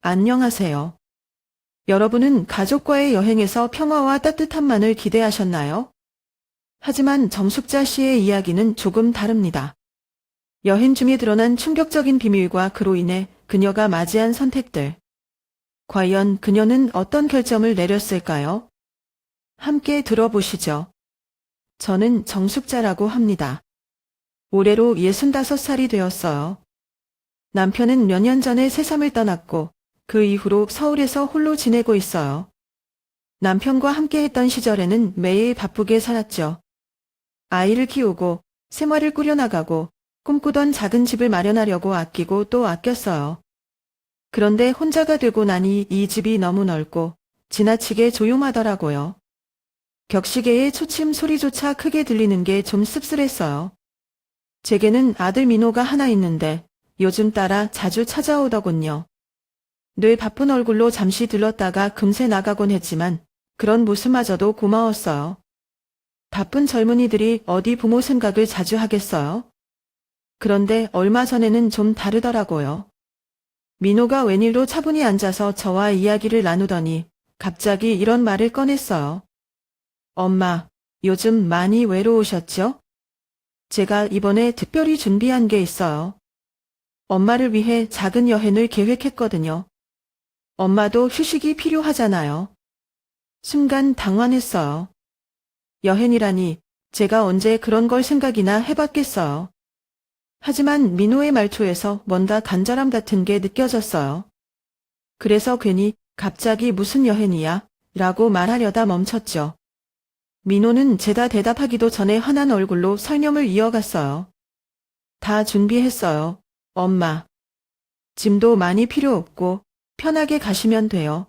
안녕하세요. 여러분은 가족과의 여행에서 평화와 따뜻함만을 기대하셨나요? 하지만 정숙자 씨의 이야기는 조금 다릅니다. 여행 중에 드러난 충격적인 비밀과 그로 인해 그녀가 맞이한 선택들. 과연 그녀는 어떤 결정을 내렸을까요? 함께 들어보시죠. 저는 정숙자라고 합니다. 올해로 65살이 되었어요. 남편은 몇 년 전에 새삼을 떠났고 그 이후로 서울에서 홀로 지내고 있어요. 남편과 함께 했던 시절에는 매일 바쁘게 살았죠. 아이를 키우고 생활을 꾸려나가고 꿈꾸던 작은 집을 마련하려고 아끼고 또 아꼈어요. 그런데 혼자가 되고 나니 이 집이 너무 넓고 지나치게 조용하더라고요. 격시계의 초침 소리조차 크게 들리는 게 좀 씁쓸했어요. 제게는 아들 민호가 하나 있는데 요즘 따라 자주 찾아오더군요. 늘 바쁜 얼굴로 잠시 들렀다가 금세 나가곤 했지만 그런 모습마저도 고마웠어요. 바쁜 젊은이들이 어디 부모 생각을 자주 하겠어요? 그런데 얼마 전에는 좀 다르더라고요. 민호가 웬일로 차분히 앉아서 저와 이야기를 나누더니 갑자기 이런 말을 꺼냈어요. 엄마, 요즘 많이 외로우셨죠? 제가 이번에 특별히 준비한 게 있어요. 엄마를 위해 작은 여행을 계획했거든요. 엄마도 휴식이 필요하잖아요. 순간 당황했어요. 여행이라니 제가 언제 그런 걸 생각이나 해봤겠어요. 하지만 민호의 말투에서 뭔가 간절함 같은 게 느껴졌어요. 그래서 괜히 갑자기 무슨 여행이야? 라고 말하려다 멈췄죠. 민호는 제가 대답하기도 전에 환한 얼굴로 설명을 이어갔어요. 다 준비했어요. 엄마. 짐도 많이 필요 없고 편하게 가시면 돼요.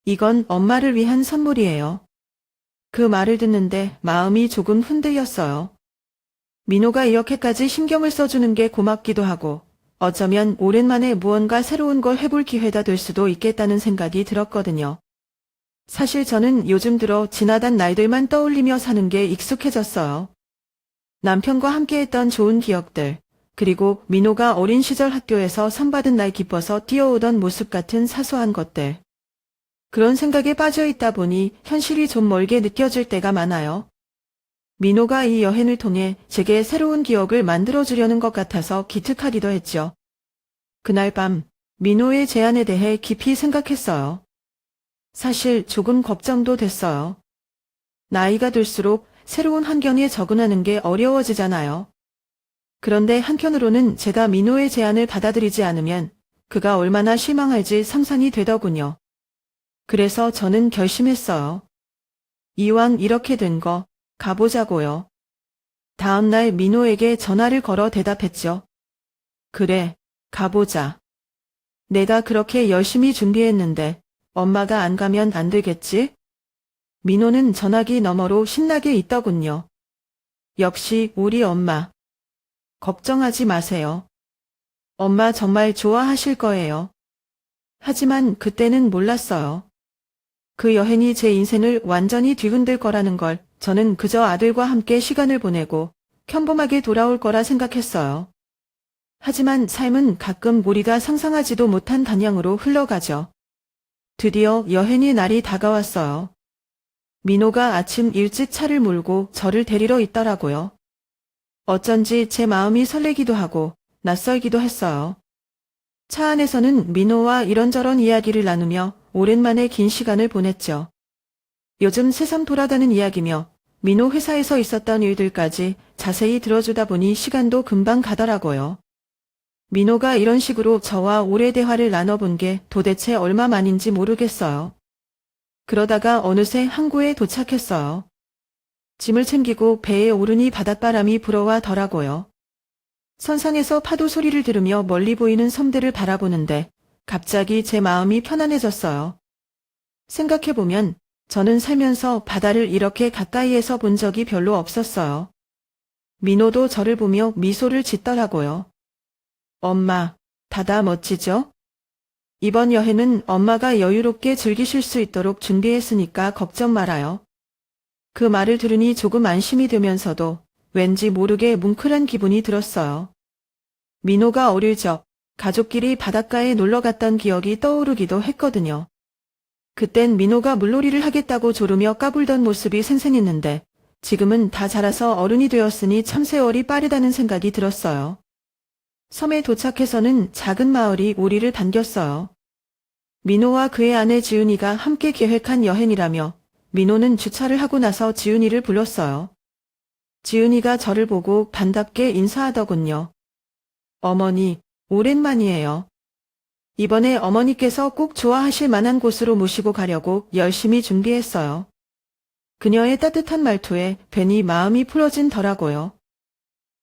이건 엄마를 위한 선물이에요. 그 말을 듣는데 마음이 조금 흔들렸어요. 민호가 이렇게까지 신경을 써주는 게 고맙기도 하고 어쩌면 오랜만에 무언가 새로운 걸 해볼 기회가 될 수도 있겠다는 생각이 들었거든요. 사실 저는 요즘 들어 지나간 날들만 떠올리며 사는 게 익숙해졌어요. 남편과 함께했던 좋은 기억들, 그리고 민호가 어린 시절 학교에서 상 받은 날 기뻐서 뛰어오던 모습 같은 사소한 것들. 그런 생각에 빠져 있다 보니 현실이 좀 멀게 느껴질 때가 많아요. 민호가 이 여행을 통해 제게 새로운 기억을 만들어주려는 것 같아서 기특하기도 했죠. 그날 밤 민호의 제안에 대해 깊이 생각했어요. 사실 조금 걱정도 됐어요. 나이가 들수록 새로운 환경에 적응하는 게 어려워지잖아요. 그런데 한편으로는 제가 민호의 제안을 받아들이지 않으면 그가 얼마나 실망할지 상상이 되더군요. 그래서 저는 결심했어요. 이왕 이렇게 된 거 가보자고요. 다음날 민호에게 전화를 걸어 대답했죠. 그래, 가보자. 내가 그렇게 열심히 준비했는데 엄마가 안 가면 안 되겠지? 민호는 전화기 너머로 신나게 있더군요. 역시 우리 엄마. 걱정하지 마세요. 엄마 정말 좋아하실 거예요. 하지만 그때는 몰랐어요. 그 여행이 제 인생을 완전히 뒤흔들 거라는 걸 저는 그저 아들과 함께 시간을 보내고 평범하게 돌아올 거라 생각했어요. 하지만 삶은 가끔 우리가 상상하지도 못한 방향으로 흘러가죠. 드디어 여행의 날이 다가왔어요. 민호가 아침 일찍 차를 몰고 저를 데리러 있더라고요. 어쩐지 제 마음이 설레기도 하고 낯설기도 했어요. 차 안에서는 민호와 이런저런 이야기를 나누며 오랜만에 긴 시간을 보냈죠. 요즘 새삼 돌아가는 이야기며 민호 회사에서 있었던 일들까지 자세히 들어주다 보니 시간도 금방 가더라고요. 민호가 이런 식으로 저와 오래 대화를 나눠본 게 도대체 얼마만인지 모르겠어요. 그러다가 어느새 항구에 도착했어요. 짐을 챙기고 배에 오르니 바닷바람이 불어와더라고요. 선상에서 파도 소리를 들으며 멀리 보이는 섬들을 바라보는데 갑자기 제 마음이 편안해졌어요. 생각해보면 저는 살면서 바다를 이렇게 가까이에서 본 적이 별로 없었어요. 민호도 저를 보며 미소를 짓더라고요. 엄마, 바다 멋지죠? 이번 여행은 엄마가 여유롭게 즐기실 수 있도록 준비했으니까 걱정 말아요. 그 말을 들으니 조금 안심이 되면서도 왠지 모르게 뭉클한 기분이 들었어요. 민호가 어릴 적 가족끼리 바닷가에 놀러 갔던 기억이 떠오르기도 했거든요. 그땐 민호가 물놀이를 하겠다고 조르며 까불던 모습이 생생했는데 지금은 다 자라서 어른이 되었으니 참 세월이 빠르다는 생각이 들었어요. 섬에 도착해서는 작은 마을이 우리를 반겼어요. 민호와 그의 아내 지은이가 함께 계획한 여행이라며 민호는 주차를 하고 나서 지은이를 불렀어요. 지은이가 저를 보고 반갑게 인사하더군요. 어머니, 오랜만이에요. 이번에 어머니께서 꼭 좋아하실 만한 곳으로 모시고 가려고 열심히 준비했어요. 그녀의 따뜻한 말투에 괜히 마음이 풀어진더라고요.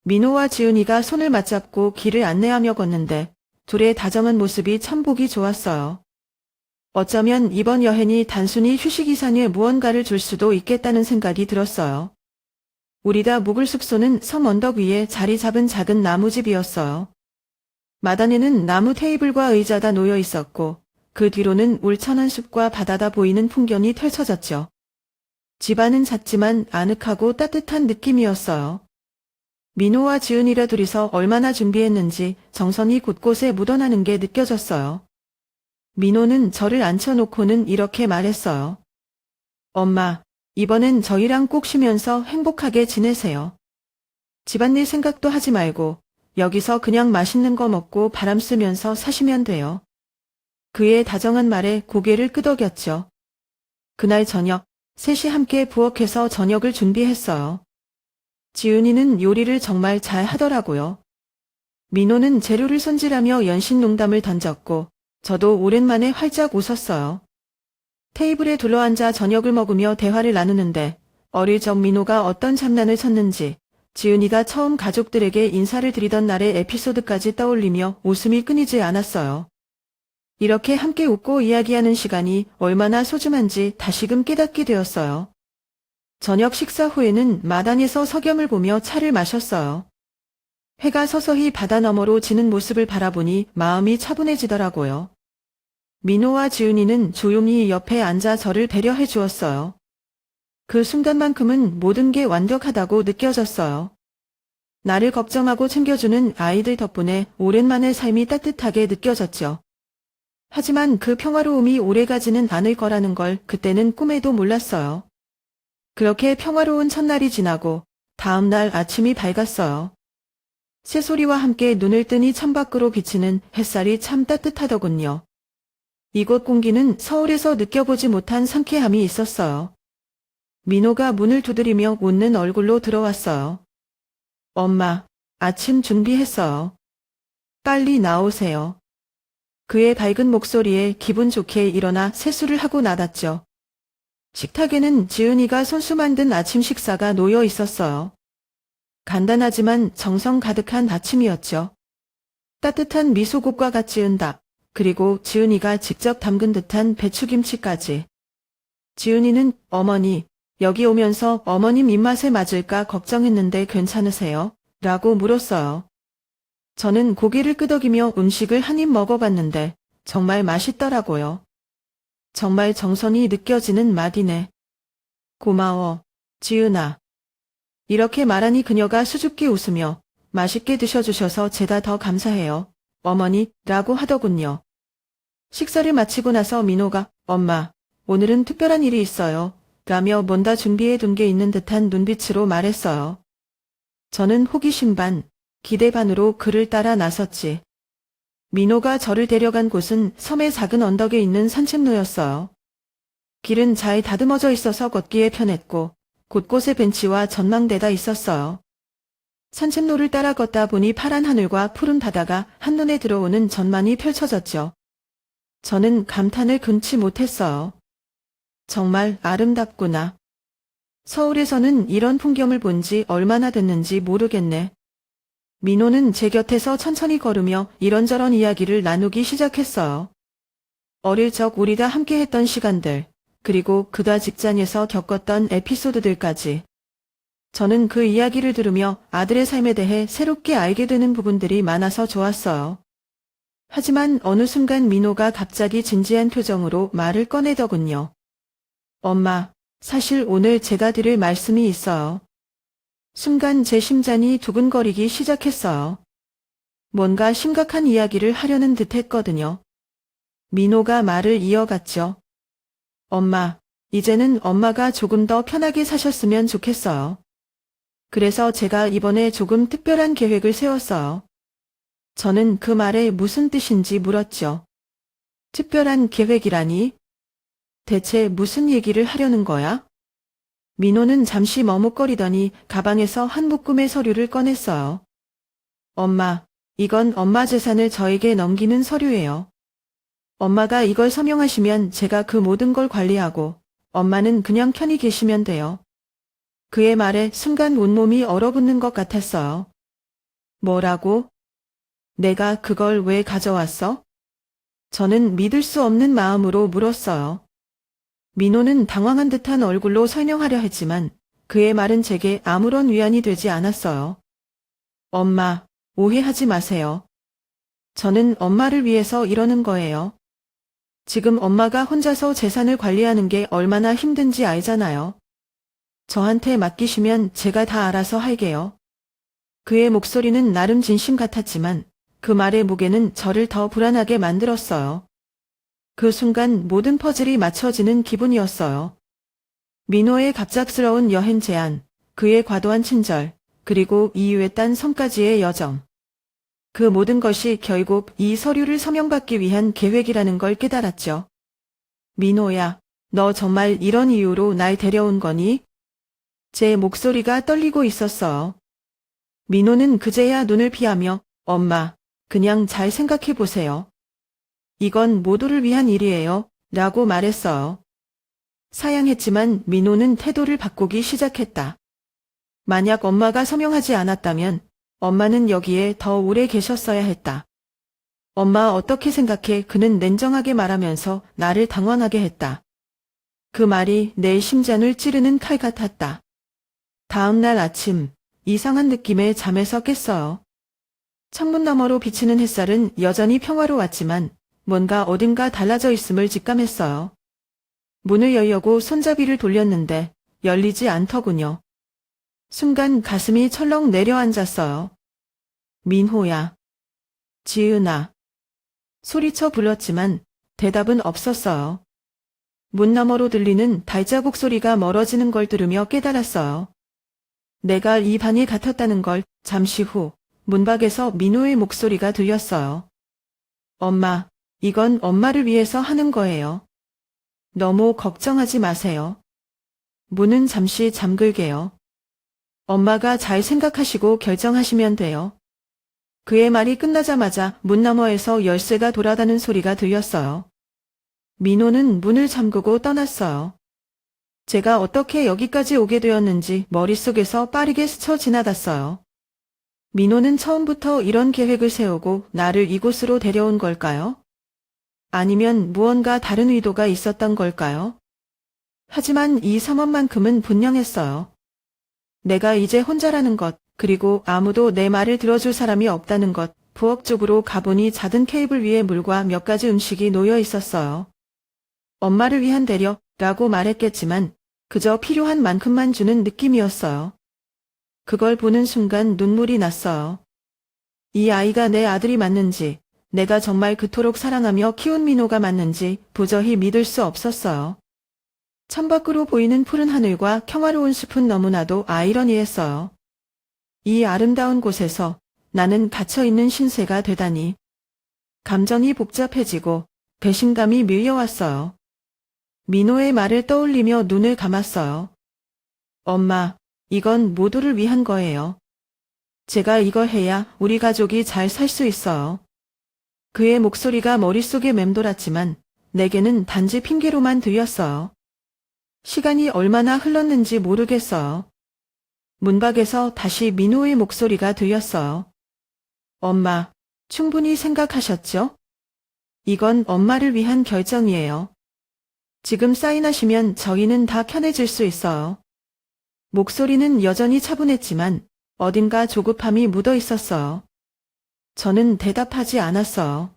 민호와 지은이가 손을 맞잡고 길을 안내하며 걷는데 둘의 다정한 모습이 참 보기 좋았어요. 어쩌면 이번 여행이 단순히 휴식이산에 무언가를 줄 수도 있겠다는 생각이 들었어요. 우리가 묵을 숙소는 섬 언덕 위에 자리 잡은 작은 나무집이었어요. 마당에는 나무 테이블과 의자가 놓여 있었고 그 뒤로는 울창한 숲과 바다가 보이는 풍경이 펼쳐졌죠. 집안은 작지만 아늑하고 따뜻한 느낌이었어요. 민호와 지은이라 둘이서 얼마나 준비했는지 정성이 곳곳에 묻어나는 게 느껴졌어요. 민호는 저를 앉혀놓고는 이렇게 말했어요. 엄마, 이번엔 저희랑 꼭 쉬면서 행복하게 지내세요. 집안일 생각도 하지 말고 여기서 그냥 맛있는 거 먹고 바람 쐬면서 사시면 돼요. 그의 다정한 말에 고개를 끄덕였죠. 그날 저녁, 셋이 함께 부엌에서 저녁을 준비했어요. 지은이는 요리를 정말 잘 하더라고요. 민호는 재료를 손질하며 연신 농담을 던졌고 저도 오랜만에 활짝 웃었어요. 테이블에 둘러앉아 저녁을 먹으며 대화를 나누는데 어릴 적 민호가 어떤 장난을 쳤는지 지은이가 처음 가족들에게 인사를 드리던 날의 에피소드까지 떠올리며 웃음이 끊이지 않았어요. 이렇게 함께 웃고 이야기하는 시간이 얼마나 소중한지 다시금 깨닫게 되었어요. 저녁 식사 후에는 마당에서 석염을 보며 차를 마셨어요. 해가 서서히 바다 너머로 지는 모습을 바라보니 마음이 차분해지더라고요. 민호와 지은이는 조용히 옆에 앉아 저를 배려해 주었어요. 그 순간만큼은 모든 게 완벽하다고 느껴졌어요. 나를 걱정하고 챙겨주는 아이들 덕분에 오랜만에 삶이 따뜻하게 느껴졌죠. 하지만 그 평화로움이 오래가지는 않을 거라는 걸 그때는 꿈에도 몰랐어요. 그렇게 평화로운 첫날이 지나고 다음 날 아침이 밝았어요. 새소리와 함께 눈을 뜨니 창밖으로 비치는 햇살이 참 따뜻하더군요. 이곳 공기는 서울에서 느껴보지 못한 상쾌함이 있었어요. 민호가 문을 두드리며 웃는 얼굴로 들어왔어요. 엄마, 아침 준비했어요. 빨리 나오세요. 그의 밝은 목소리에 기분 좋게 일어나 세수를 하고 나갔죠. 식탁에는 지은이가 손수 만든 아침 식사가 놓여 있었어요. 간단하지만 정성 가득한 아침이었죠. 따뜻한 미소국과 같이 지은 닭, 그리고 지은이가 직접 담근 듯한 배추김치까지. 지은이는 어머니, 여기 오면서 어머님 입맛에 맞을까 걱정했는데 괜찮으세요? 라고 물었어요. 저는 고개를 끄덕이며 음식을 한 입 먹어봤는데 정말 맛있더라고요. 정말 정성이 느껴지는 맛이네. 고마워, 지은아. 이렇게 말하니 그녀가 수줍게 웃으며 맛있게 드셔주셔서 제가 더 감사해요, 어머니, 라고 하더군요. 식사를 마치고 나서 민호가 엄마, 오늘은 특별한 일이 있어요, 라며 뭔가 준비해 둔 게 있는 듯한 눈빛으로 말했어요. 저는 호기심 반, 기대 반으로 그를 따라 나섰지. 민호가 저를 데려간 곳은 섬의 작은 언덕에 있는 산책로였어요. 길은 잘 다듬어져 있어서 걷기에 편했고 곳곳에 벤치와 전망대가 있었어요. 산책로를 따라 걷다 보니 파란 하늘과 푸른 바다가 한눈에 들어오는 전망이 펼쳐졌죠. 저는 감탄을 금치 못했어요. 정말 아름답구나. 서울에서는 이런 풍경을 본 지 얼마나 됐는지 모르겠네. 민호는 제 곁에서 천천히 걸으며 이런저런 이야기를 나누기 시작했어요. 어릴 적 우리가 함께 했던 시간들, 그리고 그가 직장에서 겪었던 에피소드들까지. 저는 그 이야기를 들으며 아들의 삶에 대해 새롭게 알게 되는 부분들이 많아서 좋았어요. 하지만 어느 순간 민호가 갑자기 진지한 표정으로 말을 꺼내더군요. 엄마, 사실 오늘 제가 드릴 말씀이 있어요. 순간 제 심장이 두근거리기 시작했어요. 뭔가 심각한 이야기를 하려는 듯 했거든요. 민호가 말을 이어갔죠. 엄마, 이제는 엄마가 조금 더 편하게 사셨으면 좋겠어요. 그래서 제가 이번에 조금 특별한 계획을 세웠어요. 저는 그 말에 무슨 뜻인지 물었죠. 특별한 계획이라니? 대체 무슨 얘기를 하려는 거야? 민호는 잠시 머뭇거리더니 가방에서 한 묶음의 서류를 꺼냈어요. 엄마, 이건 엄마 재산을 저에게 넘기는 서류예요. 엄마가 이걸 서명하시면 제가 그 모든 걸 관리하고 엄마는 그냥 편히 계시면 돼요. 그의 말에 순간 온몸이 얼어붙는 것 같았어요. 뭐라고? 내가 그걸 왜 가져왔어? 저는 믿을 수 없는 마음으로 물었어요. 민호는 당황한 듯한 얼굴로 설명하려 했지만 그의 말은 제게 아무런 위안이 되지 않았어요. 엄마, 오해하지 마세요. 저는 엄마를 위해서 이러는 거예요. 지금 엄마가 혼자서 재산을 관리하는 게 얼마나 힘든지 알잖아요. 저한테 맡기시면 제가 다 알아서 할게요. 그의 목소리는 나름 진심 같았지만 그 말의 무게는 저를 더 불안하게 만들었어요. 그 순간 모든 퍼즐이 맞춰지는 기분이었어요. 민호의 갑작스러운 여행 제안, 그의 과도한 친절, 그리고 이유에 딴 성까지의 여정. 그 모든 것이 결국 이 서류를 서명받기 위한 계획이라는 걸 깨달았죠. 민호야, 너 정말 이런 이유로 날 데려온 거니? 제 목소리가 떨리고 있었어요. 민호는 그제야 눈을 피하며 엄마, 그냥 잘 생각해 보세요. 이건 모두를 위한 일이에요. 라고 말했어요. 사양했지만 민호는 태도를 바꾸기 시작했다. 만약 엄마가 서명하지 않았다면 엄마는 여기에 더 오래 계셨어야 했다. 엄마 어떻게 생각해? 그는 냉정하게 말하면서 나를 당황하게 했다. 그 말이 내 심장을 찌르는 칼 같았다. 다음 날 아침, 이상한 느낌에 잠에서 깼어요. 창문 너머로 비치는 햇살은 여전히 평화로웠지만 뭔가 어딘가 달라져 있음을 직감했어요. 문을 열려고 손잡이를 돌렸는데 열리지 않더군요. 순간 가슴이 철렁 내려앉았어요. 민호야. 지은아. 소리쳐 불렀지만 대답은 없었어요. 문 너머로 들리는 발자국 소리가 멀어지는 걸 들으며 깨달았어요. 내가 이 방에 갇혔다는 걸. 잠시 후 문밖에서 민호의 목소리가 들렸어요. 엄마, 이건 엄마를 위해서 하는 거예요. 너무 걱정하지 마세요. 문은 잠시 잠글게요. 엄마가 잘 생각하시고 결정하시면 돼요. 그의 말이 끝나자마자 문 너머에서 열쇠가 돌아가는 소리가 들렸어요. 민호는 문을 잠그고 떠났어요. 제가 어떻게 여기까지 오게 되었는지 머릿속에서 빠르게 스쳐 지나갔어요. 민호는 처음부터 이런 계획을 세우고 나를 이곳으로 데려온 걸까요? 아니면 무언가 다른 의도가 있었던 걸까요? 하지만 이 삼원만큼은 분명했어요. 내가 이제 혼자라는 것, 그리고 아무도 내 말을 들어줄 사람이 없다는 것. 부엌 쪽으로 가보니 작은 테이블 위에 물과 몇 가지 음식이 놓여 있었어요. 엄마를 위한 대려라고 말했겠지만 그저 필요한 만큼만 주는 느낌이었어요. 그걸 보는 순간 눈물이 났어요. 이 아이가 내 아들이 맞는지, 내가 정말 그토록 사랑하며 키운 민호가 맞는지 도저히 믿을 수 없었어요. 창밖으로 보이는 푸른 하늘과 평화로운 숲은 너무나도 아이러니했어요. 이 아름다운 곳에서 나는 갇혀있는 신세가 되다니. 감정이 복잡해지고 배신감이 밀려왔어요. 민호의 말을 떠올리며 눈을 감았어요. 엄마, 이건 모두를 위한 거예요. 제가 이걸 해야 우리 가족이 잘 살 수 있어요. 그의 목소리가 머릿속에 맴돌았지만 내게는 단지 핑계로만 들렸어요. 시간이 얼마나 흘렀는지 모르겠어요. 문밖에서 다시 민호의 목소리가 들렸어요. 엄마, 충분히 생각하셨죠? 이건 엄마를 위한 결정이에요. 지금 사인하시면 저희는 다 편해질 수 있어요. 목소리는 여전히 차분했지만 어딘가 조급함이 묻어 있었어요. 저는 대답하지 않았어요.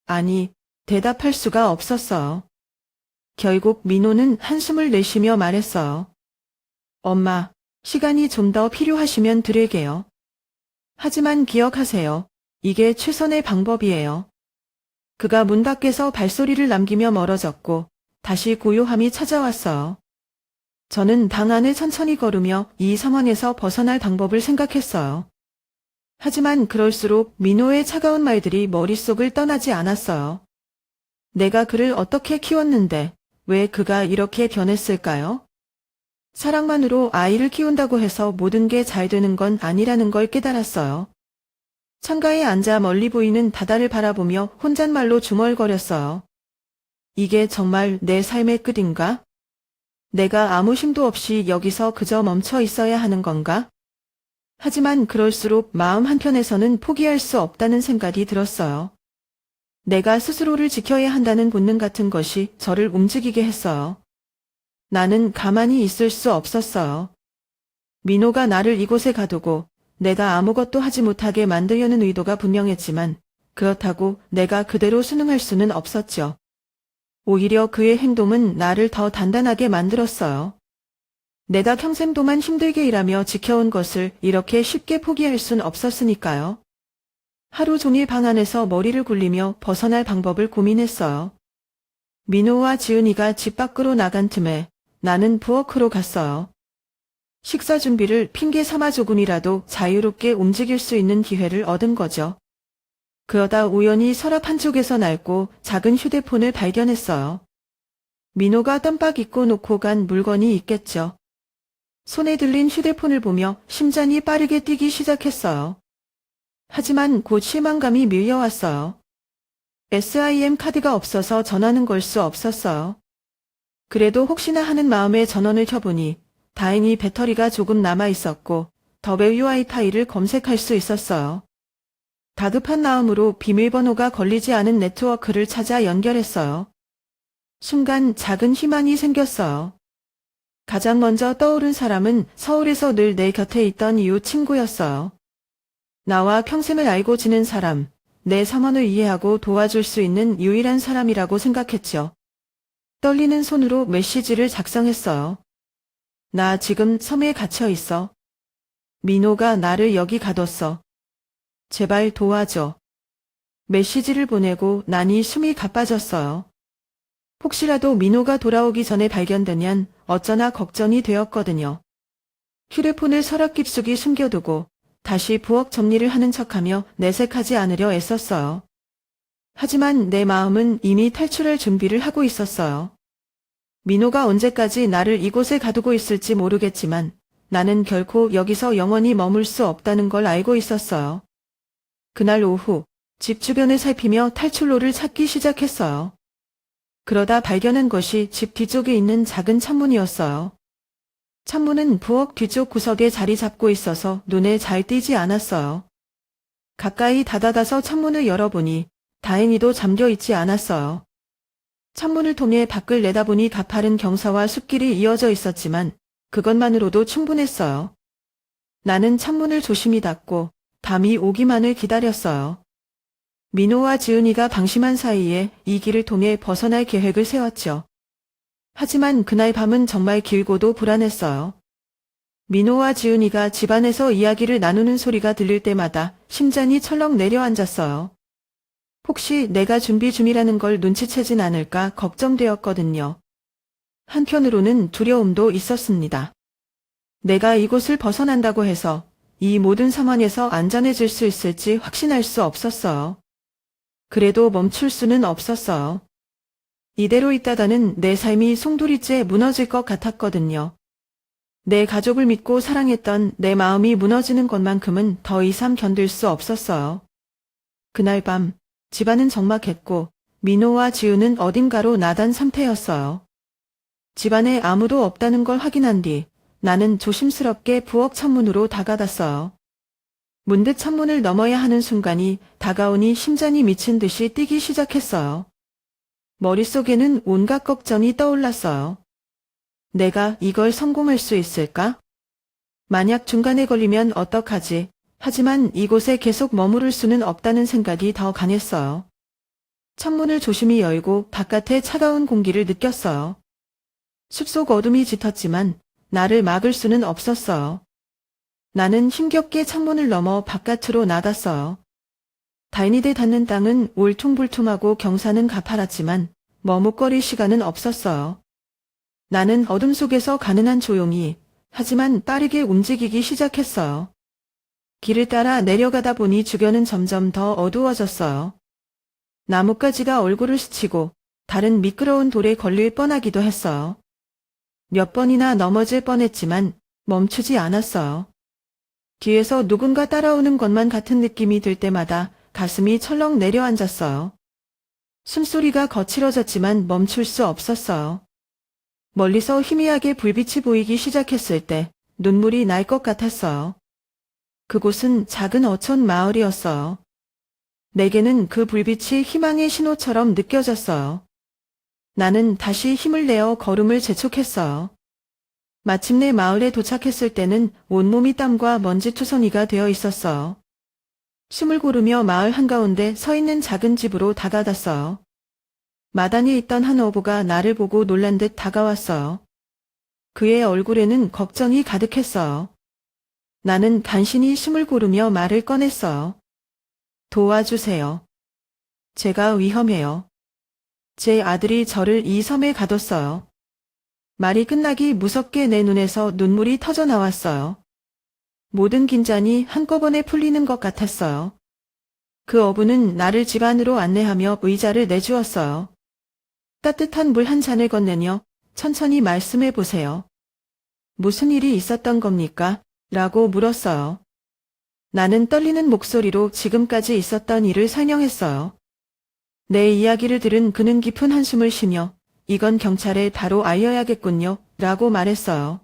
아니, 대답할 수가 없었어요. 결국 민호는 한숨을 내쉬며 말했어요. 엄마, 시간이 좀 더 필요하시면 드릴게요. 하지만 기억하세요. 이게 최선의 방법이에요. 그가 문 밖에서 발소리를 남기며 멀어졌고 다시 고요함이 찾아왔어요. 저는 방 안을 천천히 걸으며 이 상황에서 벗어날 방법을 생각했어요. 하지만 그럴수록 민호의 차가운 말들이 머릿속을 떠나지 않았어요. 내가 그를 어떻게 키웠는데 왜 그가 이렇게 변했을까요? 사랑만으로 아이를 키운다고 해서 모든 게 잘 되는 건 아니라는 걸 깨달았어요. 창가에 앉아 멀리 보이는 바다를 바라보며 혼잣말로 중얼거렸어요. 이게 정말 내 삶의 끝인가? 내가 아무 힘도 없이 여기서 그저 멈춰 있어야 하는 건가? 하지만 그럴수록 마음 한편에서는 포기할 수 없다는 생각이 들었어요. 내가 스스로를 지켜야 한다는 본능 같은 것이 저를 움직이게 했어요. 나는 가만히 있을 수 없었어요. 민호가 나를 이곳에 가두고 내가 아무것도 하지 못하게 만들려는 의도가 분명했지만 그렇다고 내가 그대로 순응할 수는 없었죠. 오히려 그의 행동은 나를 더 단단하게 만들었어요. 내가 평생 동안 힘들게 일하며 지켜온 것을 이렇게 쉽게 포기할 순 없었으니까요. 하루 종일 방 안에서 머리를 굴리며 벗어날 방법을 고민했어요. 민호와 지은이가 집 밖으로 나간 틈에 나는 부엌으로 갔어요. 식사 준비를 핑계 삼아 조금이라도 자유롭게 움직일 수 있는 기회를 얻은 거죠. 그러다 우연히 서랍 한쪽에서 낡고 작은 휴대폰을 발견했어요. 민호가 깜빡 잊고 놓고 간 물건이 있겠죠. 손에 들린 휴대폰을 보며 심장이 빠르게 뛰기 시작했어요. 하지만 곧 실망감이 밀려왔어요. SIM 카드가 없어서 전화는 걸 수 없었어요. 그래도 혹시나 하는 마음에 전원을 켜보니 다행히 배터리가 조금 남아 있었고 더베이 와이파이를 검색할 수 있었어요. 다급한 마음으로 비밀번호가 걸리지 않은 네트워크를 찾아 연결했어요. 순간 작은 희망이 생겼어요. 가장 먼저 떠오른 사람은 서울에서 늘 내 곁에 있던 이웃 친구였어요. 나와 평생을 알고 지낸 사람, 내 상황을 이해하고 도와줄 수 있는 유일한 사람이라고 생각했죠. 떨리는 손으로 메시지를 작성했어요. 나 지금 섬에 갇혀 있어. 민호가 나를 여기 가뒀어. 제발 도와줘. 메시지를 보내고 나니 숨이 가빠졌어요. 혹시라도 민호가 돌아오기 전에 발견되면 어쩌나 걱정이 되었거든요. 휴대폰을 서랍 깊숙이 숨겨두고 다시 부엌 정리를 하는 척하며 내색하지 않으려 애썼어요. 하지만 내 마음은 이미 탈출할 준비를 하고 있었어요. 민호가 언제까지 나를 이곳에 가두고 있을지 모르겠지만 나는 결코 여기서 영원히 머물 수 없다는 걸 알고 있었어요. 그날 오후 집 주변을 살피며 탈출로를 찾기 시작했어요. 그러다 발견한 것이 집 뒤쪽에 있는 작은 창문이었어요. 창문은 부엌 뒤쪽 구석에 자리 잡고 있어서 눈에 잘 띄지 않았어요. 가까이 다가가서 창문을 열어보니 다행히도 잠겨 있지 않았어요. 창문을 통해 밖을 내다보니 가파른 경사와 숲길이 이어져 있었지만 그것만으로도 충분했어요. 나는 창문을 조심히 닫고 밤이 오기만을 기다렸어요. 민호와 지은이가 방심한 사이에 이 길을 통해 벗어날 계획을 세웠죠. 하지만 그날 밤은 정말 길고도 불안했어요. 민호와 지은이가 집안에서 이야기를 나누는 소리가 들릴 때마다 심장이 철렁 내려앉았어요. 혹시 내가 준비 중이라는 걸 눈치채진 않을까 걱정되었거든요. 한편으로는 두려움도 있었습니다. 내가 이곳을 벗어난다고 해서 이 모든 상황에서 안전해질 수 있을지 확신할 수 없었어요. 그래도 멈출 수는 없었어요. 이대로 있다가는 내 삶이 송두리째 무너질 것 같았거든요. 내 가족을 믿고 사랑했던 내 마음이 무너지는 것만큼은 더 이상 견딜 수 없었어요. 그날 밤 집안은 적막했고 민호와 지우는 어딘가로 나간 상태였어요. 집안에 아무도 없다는 걸 확인한 뒤 나는 조심스럽게 부엌 창문으로 다가갔어요. 문득 창문을 넘어야 하는 순간이 다가오니 심장이 미친 듯이 뛰기 시작했어요. 머릿속에는 온갖 걱정이 떠올랐어요. 내가 이걸 성공할 수 있을까? 만약 중간에 걸리면 어떡하지? 하지만 이곳에 계속 머무를 수는 없다는 생각이 더 강했어요. 창문을 조심히 열고 바깥의 차가운 공기를 느꼈어요. 숲속 어둠이 짙었지만 나를 막을 수는 없었어요. 나는 힘겹게 창문을 넘어 바깥으로 나갔어요. 다인이대 닿는 땅은 울퉁불퉁하고 경사는 가파랐지만 머뭇거릴 시간은 없었어요. 나는 어둠 속에서 가능한 조용히 하지만 빠르게 움직이기 시작했어요. 길을 따라 내려가다 보니 주변은 점점 더 어두워졌어요. 나뭇가지가 얼굴을 스치고 다른 미끄러운 돌에 걸릴 뻔하기도 했어요. 몇 번이나 넘어질 뻔했지만 멈추지 않았어요. 뒤에서 누군가 따라오는 것만 같은 느낌이 들 때마다 가슴이 철렁 내려앉았어요. 숨소리가 거칠어졌지만 멈출 수 없었어요. 멀리서 희미하게 불빛이 보이기 시작했을 때 눈물이 날 것 같았어요. 그곳은 작은 어촌 마을이었어요. 내게는 그 불빛이 희망의 신호처럼 느껴졌어요. 나는 다시 힘을 내어 걸음을 재촉했어요. 마침내 마을에 도착했을 때는 온몸이 땀과 먼지투성이가 되어 있었어요. 숨을 고르며 마을 한가운데 서 있는 작은 집으로 다가갔어요. 마당에 있던 한 어부가 나를 보고 놀란 듯 다가왔어요. 그의 얼굴에는 걱정이 가득했어요. 나는 간신히 숨을 고르며 말을 꺼냈어요. 도와주세요. 제가 위험해요. 제 아들이 저를 이 섬에 가뒀어요. 말이 끝나기 무섭게 내 눈에서 눈물이 터져 나왔어요. 모든 긴장이 한꺼번에 풀리는 것 같았어요. 그 어부는 나를 집 안으로 안내하며 의자를 내주었어요. 따뜻한 물 한 잔을 건네며 천천히 말씀해 보세요. 무슨 일이 있었던 겁니까? 라고 물었어요. 나는 떨리는 목소리로 지금까지 있었던 일을 설명했어요. 내 이야기를 들은 그는 깊은 한숨을 쉬며 이건 경찰에 바로 알려야겠군요. 라고 말했어요.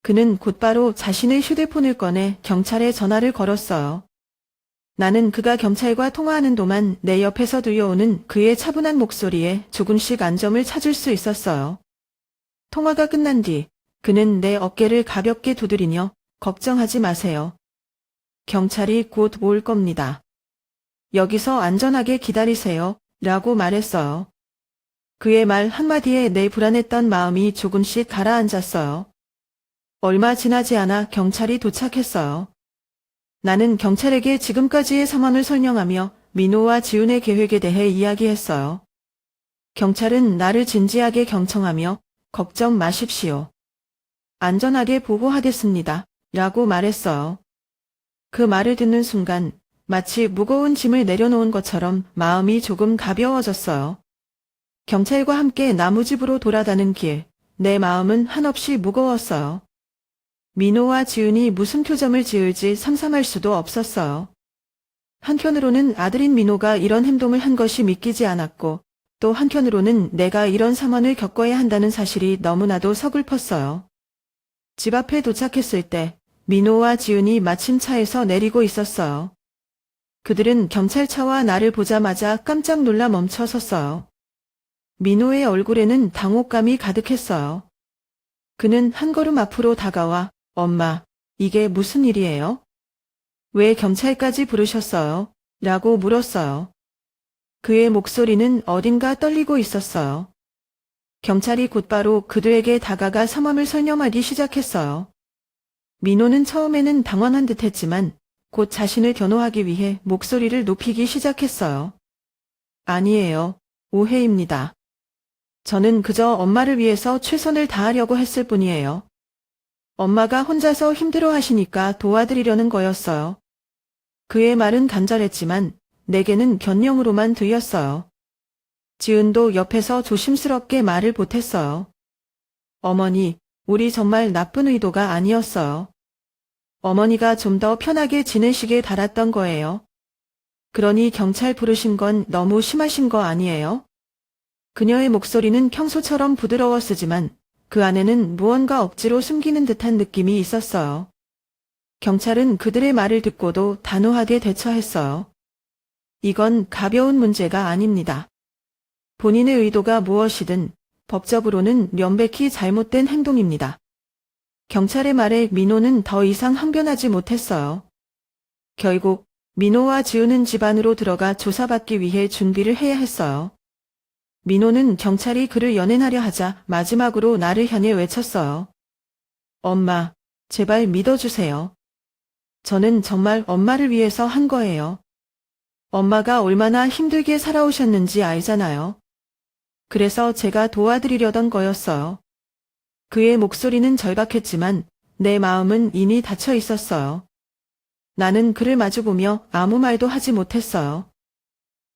그는 곧바로 자신의 휴대폰을 꺼내 경찰에 전화를 걸었어요. 나는 그가 경찰과 통화하는 동안 내 옆에서 들려오는 그의 차분한 목소리에 조금씩 안점을 찾을 수 있었어요. 통화가 끝난 뒤 그는 내 어깨를 가볍게 두드리며 걱정하지 마세요. 경찰이 곧 올 겁니다. 여기서 안전하게 기다리세요. 라고 말했어요. 그의 말 한마디에 내 불안했던 마음이 조금씩 가라앉았어요. 얼마 지나지 않아 경찰이 도착했어요. 나는 경찰에게 지금까지의 상황을 설명하며 민호와 지훈의 계획에 대해 이야기했어요. 경찰은 나를 진지하게 경청하며 걱정 마십시오. 안전하게 보고하겠습니다. 라고 말했어요. 그 말을 듣는 순간 마치 무거운 짐을 내려놓은 것처럼 마음이 조금 가벼워졌어요. 경찰과 함께 나무집으로 돌아가는 길, 내 마음은 한없이 무거웠어요. 민호와 지훈이 무슨 표정을 지을지 상상할 수도 없었어요. 한편으로는 아들인 민호가 이런 행동을 한 것이 믿기지 않았고 또 한편으로는 내가 이런 상황을 겪어야 한다는 사실이 너무나도 서글펐어요. 집 앞에 도착했을 때 민호와 지훈이 마침 차에서 내리고 있었어요. 그들은 경찰차와 나를 보자마자 깜짝 놀라 멈춰 섰어요. 민호의 얼굴에는 당혹감이 가득했어요. 그는 한 걸음 앞으로 다가와 엄마, 이게 무슨 일이에요? 왜 경찰까지 부르셨어요? 라고 물었어요. 그의 목소리는 어딘가 떨리고 있었어요. 경찰이 곧바로 그들에게 다가가 상황을 설명하기 시작했어요. 민호는 처음에는 당황한 듯했지만 곧 자신을 변호하기 위해 목소리를 높이기 시작했어요. 아니에요. 오해입니다. 저는 그저 엄마를 위해서 최선을 다하려고 했을 뿐이에요. 엄마가 혼자서 힘들어 하시니까 도와드리려는 거였어요. 그의 말은 간절했지만 내게는 변명으로만 들렸어요. 지은도 옆에서 조심스럽게 말을 보탰어요. 어머니, 우리 정말 나쁜 의도가 아니었어요. 어머니가 좀 더 편하게 지내시길 바랐던 거예요. 그러니 경찰 부르신 건 너무 심하신 거 아니에요? 그녀의 목소리는 평소처럼 부드러웠으지만 그 안에는 무언가 억지로 숨기는 듯한 느낌이 있었어요. 경찰은 그들의 말을 듣고도 단호하게 대처했어요. 이건 가벼운 문제가 아닙니다. 본인의 의도가 무엇이든 법적으로는 명백히 잘못된 행동입니다. 경찰의 말에 민호는 더 이상 항변하지 못했어요. 결국 민호와 지우는 집 안으로 들어가 조사받기 위해 준비를 해야 했어요. 민호는 경찰이 그를 연행하려 하자 마지막으로 나를 향해 외쳤어요. 엄마, 제발 믿어주세요. 저는 정말 엄마를 위해서 한 거예요. 엄마가 얼마나 힘들게 살아오셨는지 알잖아요. 그래서 제가 도와드리려던 거였어요. 그의 목소리는 절박했지만 내 마음은 이미 닫혀 있었어요. 나는 그를 마주보며 아무 말도 하지 못했어요.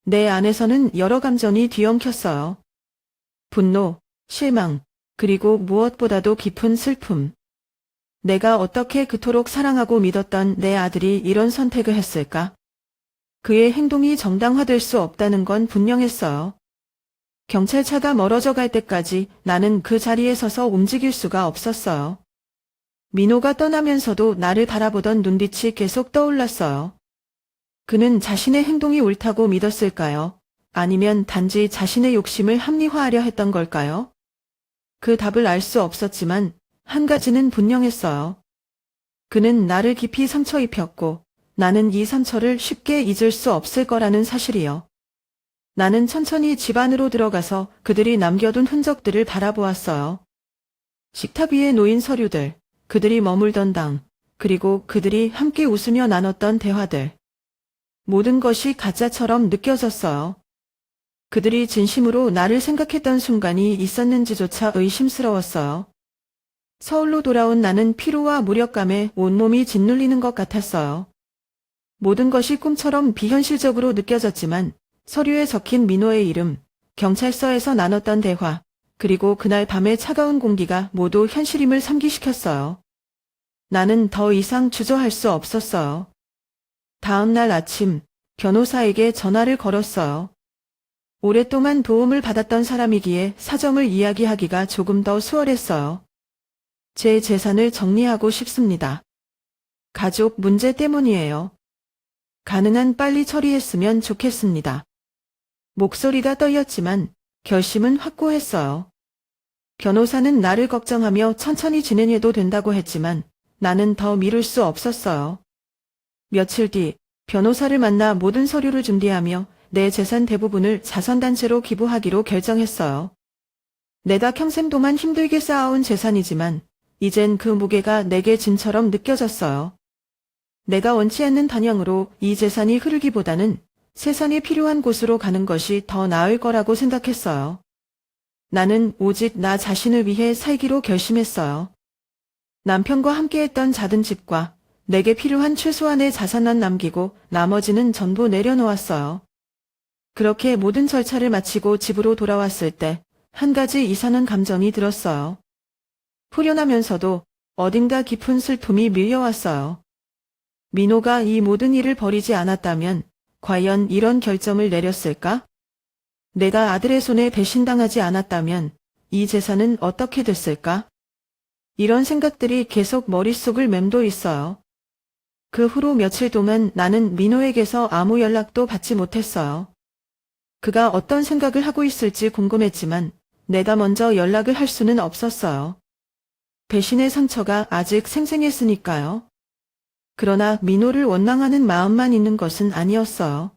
내 안에서는 여러 감정이 뒤엉켰어요. 분노, 실망, 그리고 무엇보다도 깊은 슬픔. 내가 어떻게 그토록 사랑하고 믿었던 내 아들이 이런 선택을 했을까? 그의 행동이 정당화될 수 없다는 건 분명했어요. 경찰차가 멀어져 갈 때까지 나는 그 자리에 서서 움직일 수가 없었어요. 민호가 떠나면서도 나를 바라보던 눈빛이 계속 떠올랐어요. 그는 자신의 행동이 옳다고 믿었을까요? 아니면 단지 자신의 욕심을 합리화하려 했던 걸까요? 그 답을 알 수 없었지만 한 가지는 분명했어요. 그는 나를 깊이 상처 입혔고 나는 이 상처를 쉽게 잊을 수 없을 거라는 사실이요. 나는 천천히 집 안으로 들어가서 그들이 남겨둔 흔적들을 바라보았어요. 식탁 위에 놓인 서류들, 그들이 머물던 방, 그리고 그들이 함께 웃으며 나눴던 대화들. 모든 것이 가짜처럼 느껴졌어요. 그들이 진심으로 나를 생각했던 순간이 있었는지조차 의심스러웠어요. 서울로 돌아온 나는 피로와 무력감에 온몸이 짓눌리는 것 같았어요. 모든 것이 꿈처럼 비현실적으로 느껴졌지만 서류에 적힌 민호의 이름, 경찰서에서 나눴던 대화, 그리고 그날 밤의 차가운 공기가 모두 현실임을 상기시켰어요. 나는 더 이상 주저할 수 없었어요. 다음 날 아침, 변호사에게 전화를 걸었어요. 오랫동안 도움을 받았던 사람이기에 사정을 이야기하기가 조금 더 수월했어요. 제 재산을 정리하고 싶습니다. 가족 문제 때문이에요. 가능한 빨리 처리했으면 좋겠습니다. 목소리가 떨렸지만 결심은 확고했어요. 변호사는 나를 걱정하며 천천히 진행해도 된다고 했지만 나는 더 미룰 수 없었어요. 며칠 뒤 변호사를 만나 모든 서류를 준비하며 내 재산 대부분을 자선단체로 기부하기로 결정했어요. 내다 평생 동안 힘들게 쌓아온 재산이지만 이젠 그 무게가 내게 짐처럼 느껴졌어요. 내가 원치 않는 방향으로 이 재산이 흐르기보다는 세상에 필요한 곳으로 가는 것이 더 나을 거라고 생각했어요. 나는 오직 나 자신을 위해 살기로 결심했어요. 남편과 함께했던 작은 집과 내게 필요한 최소한의 자산만 남기고 나머지는 전부 내려놓았어요. 그렇게 모든 절차를 마치고 집으로 돌아왔을 때 한 가지 이상한 감정이 들었어요. 후련하면서도 어딘가 깊은 슬픔이 밀려왔어요. 민호가 이 모든 일을 벌이지 않았다면 과연 이런 결정을 내렸을까? 내가 아들의 손에 배신당하지 않았다면 이 재산은 어떻게 됐을까? 이런 생각들이 계속 머릿속을 맴돌 있어요. 그 후로 며칠 동안 나는 민호에게서 아무 연락도 받지 못했어요. 그가 어떤 생각을 하고 있을지 궁금했지만 내가 먼저 연락을 할 수는 없었어요. 배신의 상처가 아직 생생했으니까요. 그러나 민호를 원망하는 마음만 있는 것은 아니었어요.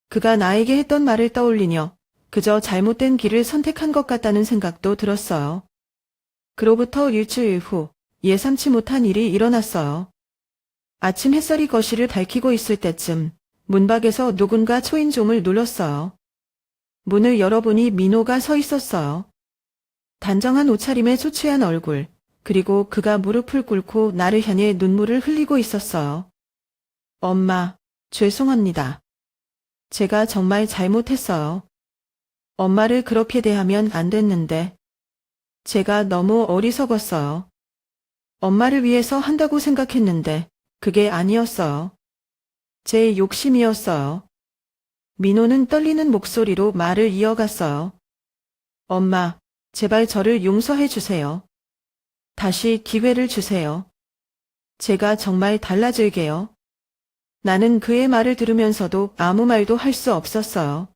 그가 나에게 했던 말을 떠올리며 그저 잘못된 길을 선택한 것 같다는 생각도 들었어요. 그로부터 일주일 후 예상치 못한 일이 일어났어요. 아침 햇살이 거실을 밝히고 있을 때쯤 문밖에서 누군가 초인종을 눌렀어요. 문을 열어보니 민호가 서 있었어요. 단정한 옷차림에 초췌한 얼굴, 그리고 그가 무릎을 꿇고 나를 향해 눈물을 흘리고 있었어요. 엄마, 죄송합니다. 제가 정말 잘못했어요. 엄마를 그렇게 대하면 안 됐는데. 제가 너무 어리석었어요. 엄마를 위해서 한다고 생각했는데 그게 아니었어요. 제 욕심이었어요. 민호는 떨리는 목소리로 말을 이어갔어요. 엄마, 제발 저를 용서해 주세요. 다시 기회를 주세요. 제가 정말 달라질게요. 나는 그의 말을 들으면서도 아무 말도 할 수 없었어요.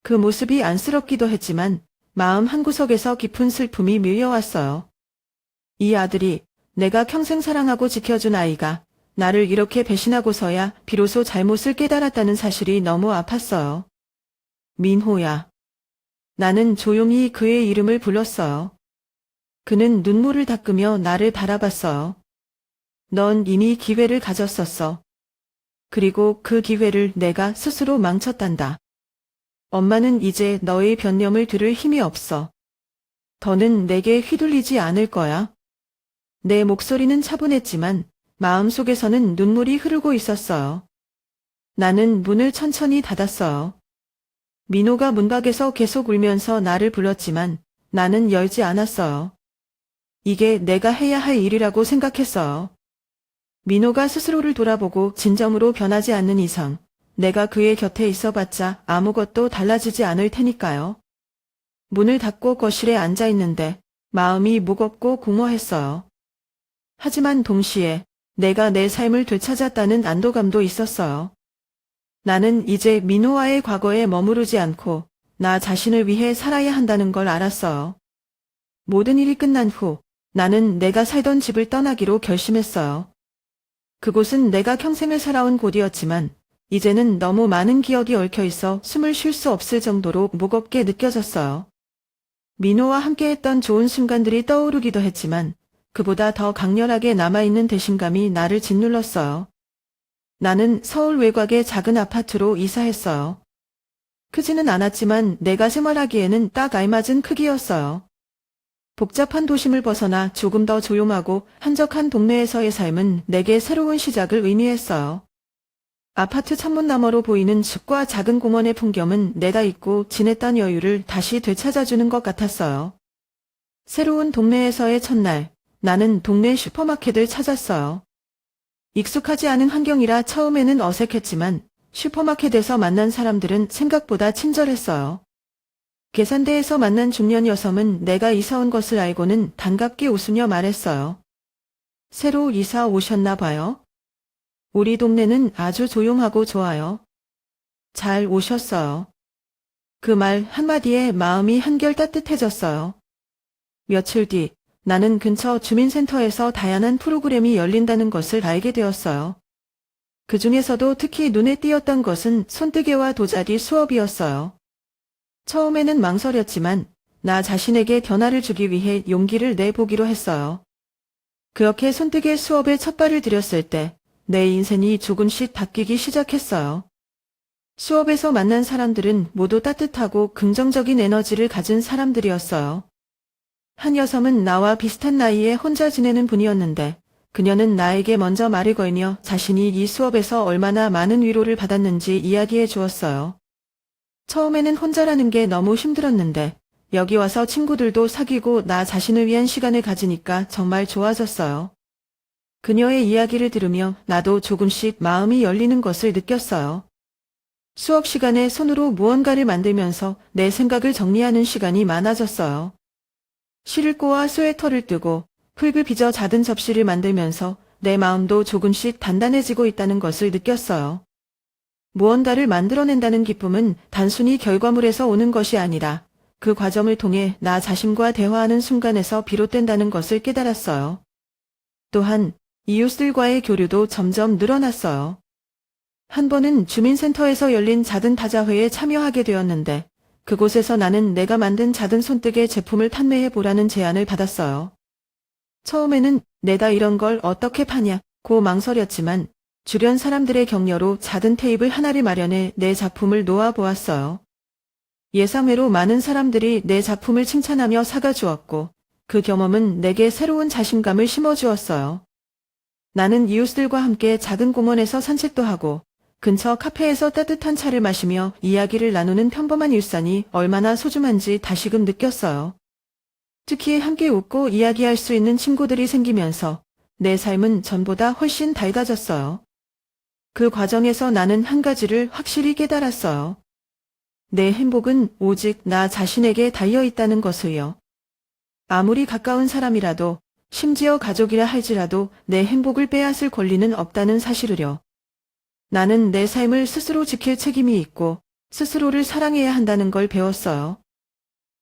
그 모습이 안쓰럽기도 했지만 마음 한구석에서 깊은 슬픔이 밀려왔어요. 이 아들이 내가 평생 사랑하고 지켜준 아이가 나를 이렇게 배신하고서야 비로소 잘못을 깨달았다는 사실이 너무 아팠어요. 민호야. 나는 조용히 그의 이름을 불렀어요. 그는 눈물을 닦으며 나를 바라봤어요. 넌 이미 기회를 가졌었어. 그리고 그 기회를 내가 스스로 망쳤단다. 엄마는 이제 너의 변념을 들을 힘이 없어. 더는 내게 휘둘리지 않을 거야. 내 목소리는 차분했지만 마음속에서는 눈물이 흐르고 있었어요. 나는 문을 천천히 닫았어요. 민호가 문 밖에서 계속 울면서 나를 불렀지만 나는 열지 않았어요. 이게 내가 해야 할 일이라고 생각했어요. 민호가 스스로를 돌아보고 진정으로 변하지 않는 이상 내가 그의 곁에 있어봤자 아무것도 달라지지 않을 테니까요. 문을 닫고 거실에 앉아 있는데 마음이 무겁고 공허했어요. 하지만 동시에 내가 내 삶을 되찾았다는 안도감도 있었어요. 나는 이제 민호와의 과거에 머무르지 않고 나 자신을 위해 살아야 한다는 걸 알았어요. 모든 일이 끝난 후 나는 내가 살던 집을 떠나기로 결심했어요. 그곳은 내가 평생을 살아온 곳이었지만 이제는 너무 많은 기억이 얽혀 있어 숨을 쉴 수 없을 정도로 무겁게 느껴졌어요. 민호와 함께했던 좋은 순간들이 떠오르기도 했지만 그보다 더 강렬하게 남아있는 배신감이 나를 짓눌렀어요. 나는 서울 외곽의 작은 아파트로 이사했어요. 크지는 않았지만 내가 생활하기에는 딱 알맞은 크기였어요. 복잡한 도심을 벗어나 조금 더 조용하고 한적한 동네에서의 삶은 내게 새로운 시작을 의미했어요. 아파트 창문 너머로 보이는 숲과 작은 공원의 풍경은 내다 잊고 지냈던 여유를 다시 되찾아주는 것 같았어요. 새로운 동네에서의 첫날, 나는 동네 슈퍼마켓을 찾았어요. 익숙하지 않은 환경이라 처음에는 어색했지만 슈퍼마켓에서 만난 사람들은 생각보다 친절했어요. 계산대에서 만난 중년 여성은 내가 이사 온 것을 알고는 반갑게 웃으며 말했어요. 새로 이사 오셨나 봐요. 우리 동네는 아주 조용하고 좋아요. 잘 오셨어요. 그 말 한마디에 마음이 한결 따뜻해졌어요. 며칠 뒤 나는 근처 주민센터에서 다양한 프로그램이 열린다는 것을 알게 되었어요. 그 중에서도 특히 눈에 띄었던 것은 손뜨개와 도자기 수업이었어요. 처음에는 망설였지만 나 자신에게 변화를 주기 위해 용기를 내보기로 했어요. 그렇게 손뜨개 수업에 첫 발을 들였을 때 내 인생이 조금씩 바뀌기 시작했어요. 수업에서 만난 사람들은 모두 따뜻하고 긍정적인 에너지를 가진 사람들이었어요. 한 여성은 나와 비슷한 나이에 혼자 지내는 분이었는데 그녀는 나에게 먼저 말을 걸며 자신이 이 수업에서 얼마나 많은 위로를 받았는지 이야기해 주었어요. 처음에는 혼자라는 게 너무 힘들었는데 여기 와서 친구들도 사귀고 나 자신을 위한 시간을 가지니까 정말 좋아졌어요. 그녀의 이야기를 들으며 나도 조금씩 마음이 열리는 것을 느꼈어요. 수업 시간에 손으로 무언가를 만들면서 내 생각을 정리하는 시간이 많아졌어요. 실을꼬와 스웨터를 뜨고 흙을 빚어 작은 접시를 만들면서 내 마음도 조금씩 단단해지고 있다는 것을 느꼈어요. 무언가를 만들어낸다는 기쁨은 단순히 결과물에서 오는 것이 아니라 그 과정을 통해 나 자신과 대화하는 순간에서 비롯된다는 것을 깨달았어요. 또한 이웃들과의 교류도 점점 늘어났어요. 한 번은 주민센터에서 열린 작은 다자회에 참여하게 되었는데 그곳에서 나는 내가 만든 작은 손뜨개 제품을 판매해 보라는 제안을 받았어요. 처음에는 내가 이런 걸 어떻게 파냐고 망설였지만 주변 사람들의 격려로 작은 테이블 하나를 마련해 내 작품을 놓아 보았어요. 예상외로 많은 사람들이 내 작품을 칭찬하며 사가 주었고 그 경험은 내게 새로운 자신감을 심어주었어요. 나는 이웃들과 함께 작은 공원에서 산책도 하고 근처 카페에서 따뜻한 차를 마시며 이야기를 나누는 평범한 일상이 얼마나 소중한지 다시금 느꼈어요. 특히 함께 웃고 이야기할 수 있는 친구들이 생기면서 내 삶은 전보다 훨씬 밝아졌어요. 그 과정에서 나는 한 가지를 확실히 깨달았어요. 내 행복은 오직 나 자신에게 달려있다는 것을요. 아무리 가까운 사람이라도 심지어 가족이라 할지라도 내 행복을 빼앗을 권리는 없다는 사실을요. 나는 내 삶을 스스로 지킬 책임이 있고 스스로를 사랑해야 한다는 걸 배웠어요.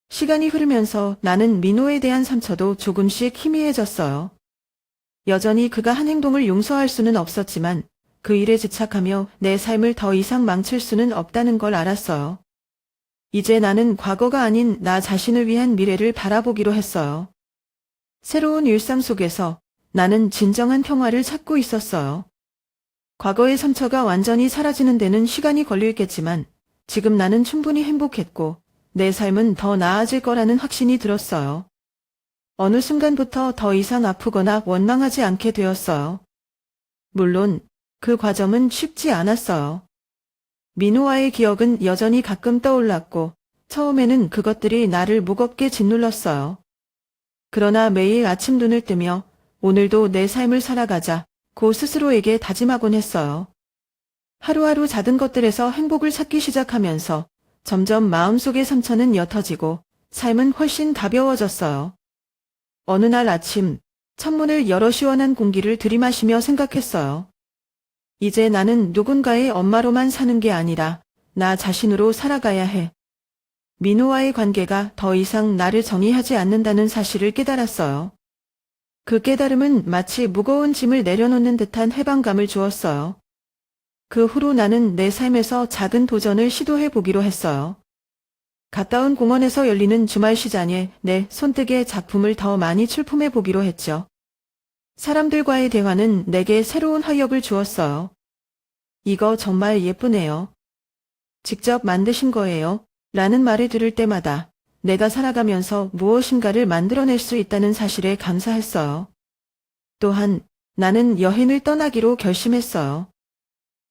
시간이 흐르면서 나는 민호에 대한 상처도 조금씩 희미해졌어요. 여전히 그가 한 행동을 용서할 수는 없었지만 그 일에 집착하며 내 삶을 더 이상 망칠 수는 없다는 걸 알았어요. 이제 나는 과거가 아닌 나 자신을 위한 미래를 바라보기로 했어요. 새로운 일상 속에서 나는 진정한 평화를 찾고 있었어요. 과거의 상처가 완전히 사라지는 데는 시간이 걸리겠지만 지금 나는 충분히 행복했고 내 삶은 더 나아질 거라는 확신이 들었어요. 어느 순간부터 더 이상 아프거나 원망하지 않게 되었어요. 물론 그 과정은 쉽지 않았어요. 민호와의 기억은 여전히 가끔 떠올랐고 처음에는 그것들이 나를 무겁게 짓눌렀어요. 그러나 매일 아침 눈을 뜨며 오늘도 내 삶을 살아가자 고 스스로에게 다짐하곤 했어요. 하루하루 작은 것들에서 행복을 찾기 시작하면서 점점 마음속의 상처는 옅어지고 삶은 훨씬 가벼워졌어요. 어느 날 아침 창문을 열어 시원한 공기를 들이마시며 생각했어요. 이제 나는 누군가의 엄마로만 사는 게 아니라 나 자신으로 살아가야 해. 민호와의 관계가 더 이상 나를 정의하지 않는다는 사실을 깨달았어요. 그 깨달음은 마치 무거운 짐을 내려놓는 듯한 해방감을 주었어요. 그 후로 나는 내 삶에서 작은 도전을 시도해 보기로 했어요. 가까운 공원에서 열리는 주말 시장에 내 손뜨개 작품을 더 많이 출품해 보기로 했죠. 사람들과의 대화는 내게 새로운 활력을 주었어요. 이거 정말 예쁘네요. 직접 만드신 거예요. 라는 말을 들을 때마다 내가 살아가면서 무엇인가를 만들어낼 수 있다는 사실에 감사했어요. 또한 나는 여행을 떠나기로 결심했어요.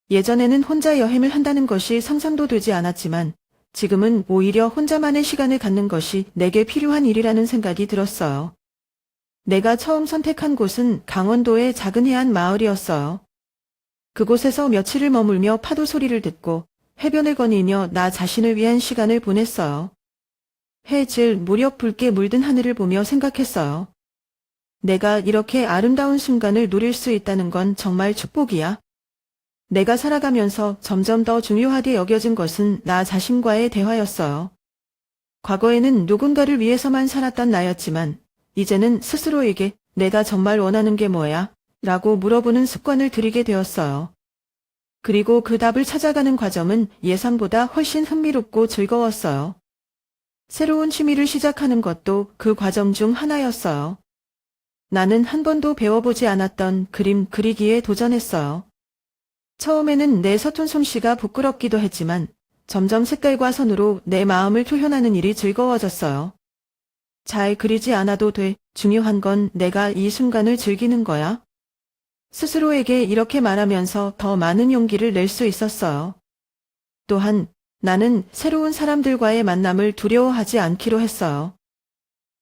예전에는 혼자 여행을 한다는 것이 상상도 되지 않았지만 지금은 오히려 혼자만의 시간을 갖는 것이 내게 필요한 일이라는 생각이 들었어요. 내가 처음 선택한 곳은 강원도의 작은 해안 마을이었어요. 그곳에서 며칠을 머물며 파도 소리를 듣고 해변을 거닐며 나 자신을 위한 시간을 보냈어요. 해질 무렵 붉게 물든 하늘을 보며 생각했어요. 내가 이렇게 아름다운 순간을 누릴 수 있다는 건 정말 축복이야. 내가 살아가면서 점점 더 중요하게 여겨진 것은 나 자신과의 대화였어요. 과거에는 누군가를 위해서만 살았던 나였지만 이제는 스스로에게 내가 정말 원하는 게 뭐야? 라고 물어보는 습관을 들이게 되었어요. 그리고 그 답을 찾아가는 과정은 예상보다 훨씬 흥미롭고 즐거웠어요. 새로운 취미를 시작하는 것도 그 과정 중 하나였어요. 나는 한 번도 배워보지 않았던 그림 그리기에 도전했어요. 처음에는 내 서툰 솜씨가 부끄럽기도 했지만 점점 색깔과 선으로 내 마음을 표현하는 일이 즐거워졌어요. 잘 그리지 않아도 돼. 중요한 건 내가 이 순간을 즐기는 거야. 스스로에게 이렇게 말하면서 더 많은 용기를 낼 수 있었어요. 또한 나는 새로운 사람들과의 만남을 두려워하지 않기로 했어요.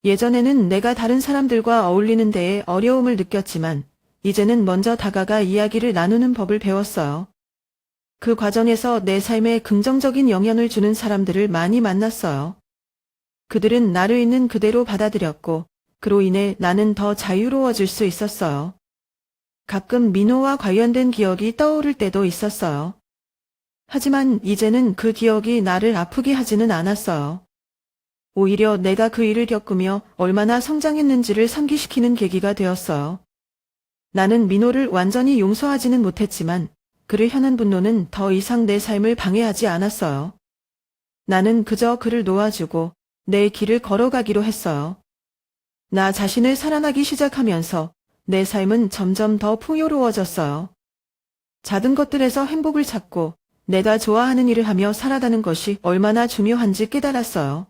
예전에는 내가 다른 사람들과 어울리는 데에 어려움을 느꼈지만 이제는 먼저 다가가 이야기를 나누는 법을 배웠어요. 그 과정에서 내 삶에 긍정적인 영향을 주는 사람들을 많이 만났어요. 그들은 나를 있는 그대로 받아들였고 그로 인해 나는 더 자유로워질 수 있었어요. 가끔 민호와 관련된 기억이 떠오를 때도 있었어요. 하지만 이제는 그 기억이 나를 아프게 하지는 않았어요. 오히려 내가 그 일을 겪으며 얼마나 성장했는지를 상기시키는 계기가 되었어요. 나는 민호를 완전히 용서하지는 못했지만 그를 향한 분노는 더 이상 내 삶을 방해하지 않았어요. 나는 그저 그를 놓아주고 내 길을 걸어가기로 했어요. 나 자신을 사랑하기 시작하면서 내 삶은 점점 더 풍요로워졌어요. 작은 것들에서 행복을 찾고 내가 좋아하는 일을 하며 살아가는 것이 얼마나 중요한지 깨달았어요.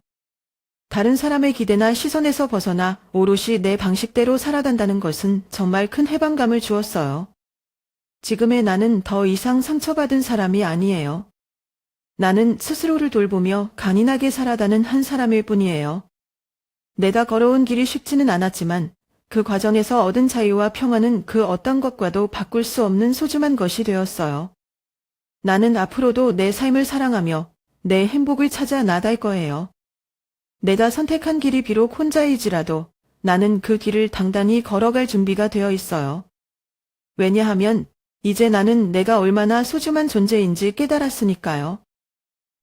다른 사람의 기대나 시선에서 벗어나 오롯이 내 방식대로 살아간다는 것은 정말 큰 해방감을 주었어요. 지금의 나는 더 이상 상처받은 사람이 아니에요. 나는 스스로를 돌보며 강인하게 살아가는 한 사람일 뿐이에요. 내가 걸어온 길이 쉽지는 않았지만 그 과정에서 얻은 자유와 평화는 그 어떤 것과도 바꿀 수 없는 소중한 것이 되었어요. 나는 앞으로도 내 삶을 사랑하며 내 행복을 찾아 나갈 거예요. 내가 선택한 길이 비록 혼자이지라도 나는 그 길을 당당히 걸어갈 준비가 되어 있어요. 왜냐하면 이제 나는 내가 얼마나 소중한 존재인지 깨달았으니까요.